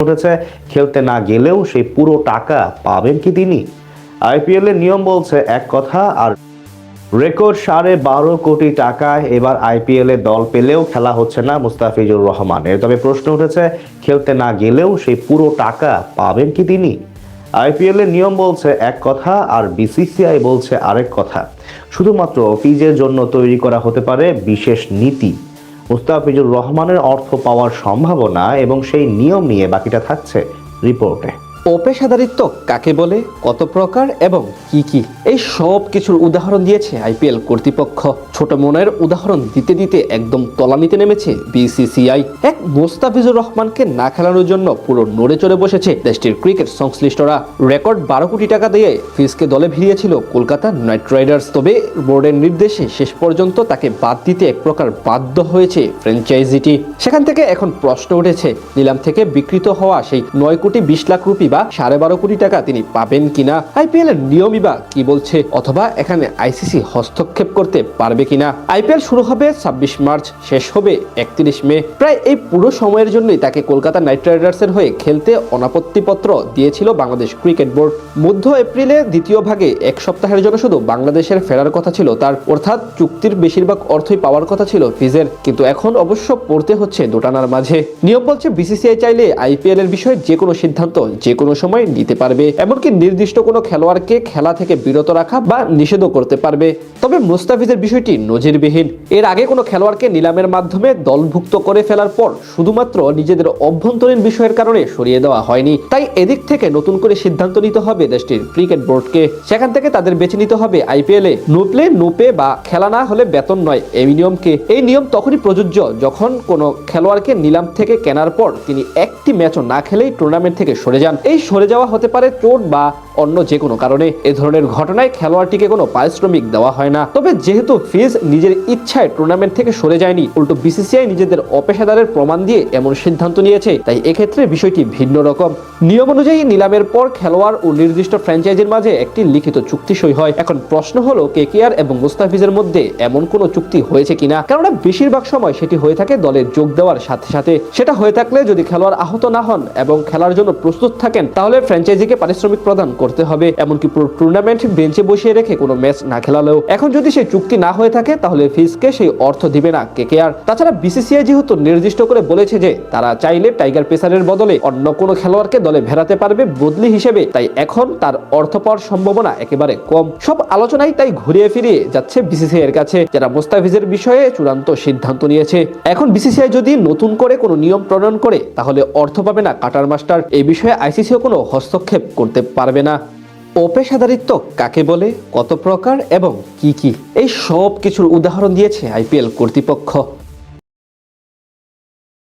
উঠেছে, খেলতে না গেলেও সেই পুরো টাকা পাবেন কি তিনি? আইপিএল এর নিয়ম বলছে এক কথা, আর রেকর্ড 12.5 কোটি টাকায় এবার আইপিএল এ দল পেলেও খেলা হচ্ছে না মুস্তাফিজুর রহমানের। তবে প্রশ্ন উঠেছে, খেলতে না গেলেও সেই পুরো টাকা পাবেন কি তিনি? আইপিএল এর নিয়ম বলছে এক কথা, আর বিসিসিআই বলছে আরেক কথা। শুধুমাত্র ফিজের জন্য তৈরি করা হতে পারে বিশেষ নীতি। মুস্তাফিজুর রহমানের অর্থ পাওয়ার সম্ভাবনা এবং সেই নিয়ম নিয়ে বাকিটা থাকছে রিপোর্টে। অপেশাদারিত্ব কাকে বলে, কত প্রকার এবং কি কি, এই সব কিছুর উদাহরণ দিয়েছে আইপিএল কর্তৃপক্ষ। ছোট মনের উদাহরণ দিতে দিতে একদম তলানিতে নেমেছে বিসিসিআই। এক মুস্তাফিজুর রহমানকে না খেলানোর জন্য পুরো নড়ে চড়ে বসেছে দেশটির ক্রিকেট সংশ্লিষ্টরা। রেকর্ড 12 কোটি টাকা দিয়ে ফিজকে দলে ভিড়িয়েছিল কলকাতা নাইট রাইডার্স। তবে বোর্ডের নির্দেশে শেষ পর্যন্ত তাকে বাদ দিতে এক প্রকার বাধ্য হয়েছে ফ্র্যাঞ্চাইজিটি। সেখান থেকে এখন প্রশ্ন উঠেছে, নিলাম থেকে বিকৃত হওয়া সেই 9 কোটি 20 লাখ রুপি বা 12.5 কোটি টাকা তিনি পাবেন কিনা? আইপিএল এর নিয়মই বা কি বলছে, অথবা এখানে আইসিসি হস্তক্ষেপ করতে পারবে কিনা? আইপিএল শুরু হবে 26 মার্চ, শেষ হবে 31 মে। প্রায় এই পুরো সময়ের জন্যই তাকে কলকাতা নাইট রাইডার্সের হয়ে খেলতে অনাপত্তিপত্র দিয়েছিল বাংলাদেশ ক্রিকেট বোর্ড। মধ্য এপ্রিলে দ্বিতীয় ভাগে এক সপ্তাহের জন্য শুধু বাংলাদেশের ফেরার কথা ছিল তার, অর্থাৎ চুক্তির বেশিরভাগ অর্থই পাওয়ার কথা ছিল ফিজের। কিন্তু এখন অবশ্য পড়তে হচ্ছে দোটানার মাঝে। নিয়ম বলছে বিসিসিআই চাইলে আইপিএল এর বিষয়ে যে কোনো সিদ্ধান্ত যে কোনো সময় নিতে পারবে, এমনকি নির্দিষ্ট কোনো খেলোয়াড়কে খেলা থেকে বিরত রাখা বা নিষেধও করতে পারবে। তবে মুস্তাফিজের বিষয়টি নজিরবিহীন। এর আগে কোনো খেলোয়াড়কে নিলামের মাধ্যমে দলভুক্ত করে ফেলার পর শুধুমাত্র নিজেদের অভ্যন্তরীণ বিষয়ের কারণে সরিয়ে দেওয়া হয়নি। তাই এদিক থেকে নতুন করে সিদ্ধান্ত নিতে হবে দেশটির ক্রিকেট বোর্ডকে। সেখান থেকে তাদের বেছে নিতে হবে আইপিএল এ নো প্লে নো পে বা খেলা না হলে বেতন নয় এই নিয়মকে। এই নিয়ম তখনই প্রযোজ্য যখন কোনো খেলোয়াড়কে নিলাম থেকে কেনার পর তিনি একটি ম্যাচও না খেলেই টুর্নামেন্ট থেকে সরে যান। এই সরে যাওয়া হতে পারে চোট বা অন্য যে কোনো কারণে। এ ধরনের ঘটনায় খেলোয়াড়টিকে কোনো পারিশ্রমিক দেওয়া হয় না। তবে যেহেতু ফিজ নিজের ইচ্ছায় টুর্নামেন্ট থেকে সরে যায়নি, উল্টো বিসিসিআই নিজেদের অপেশাদারের প্রমাণ দিয়ে এমন সিদ্ধান্ত নিয়েছে, তাই এক্ষেত্রে বিষয়টি ভিন্ন রকম। নিয়ম অনুযায়ী নিলামের পর খেলোয়াড় ও নির্দিষ্ট ফ্র্যাঞ্চাইজির মাঝে একটি লিখিত চুক্তি সই হয়। এখন প্রশ্ন হলো কেকেআর এবং মুস্তাফিজের মধ্যে এমন কোনো চুক্তি হয়েছে কিনা, কেননা বেশিরভাগ সময় সেটি হয়ে থাকে দলে যোগ দেওয়ার সাথে সাথে। সেটা হয়ে থাকলে যদি খেলোয়াড় আহত না হন এবং খেলার জন্য প্রস্তুত থাকেন তাহলে ফ্র্যাঞ্চাইজিকে পারিশ্রমিক প্রদান করতে হবে, এমনকি পুরো টুর্নামেন্ট বেঞ্চে বসিয়ে রেখে কোনো ম্যাচ না খেলালেও। এখন যদি সেই চুক্তি না হয়ে থাকে তাহলে ফিজকে সেই অর্থ দিবে না কেকেআর। তাছাড়া বিসিসিআই যেহেতু নির্দিষ্ট করে বলেছে যে তারা চাইলে টাইগার পেসারের বদলে অন্য কোনো খেলোয়াড়কে দলে ভেড়াতে পারবে বদলি হিসেবে, তাই এখন তার অর্থ পাওয়ার সম্ভাবনা একেবারে কম। সব আলোচনাই তাই ঘুরিয়ে ফিরিয়ে যাচ্ছে বিসিসিআই এর কাছে, যারা মুস্তাফিজের বিষয়ে চূড়ান্ত সিদ্ধান্ত নিয়েছে। এখন বিসিসিআই যদি নতুন করে কোনো নিয়ম প্রণয়ন করে তাহলে অর্থ পাবে না কাটার মাস্টার। এই বিষয়ে আইসিসিও কোনো হস্তক্ষেপ করতে পারবে না। অপেশাদারিত্ব কাকে বলে, কত প্রকার এবং কি কি, এই সব কিছুর উদাহরণ দিয়েছে আইপিএল কর্তৃপক্ষ।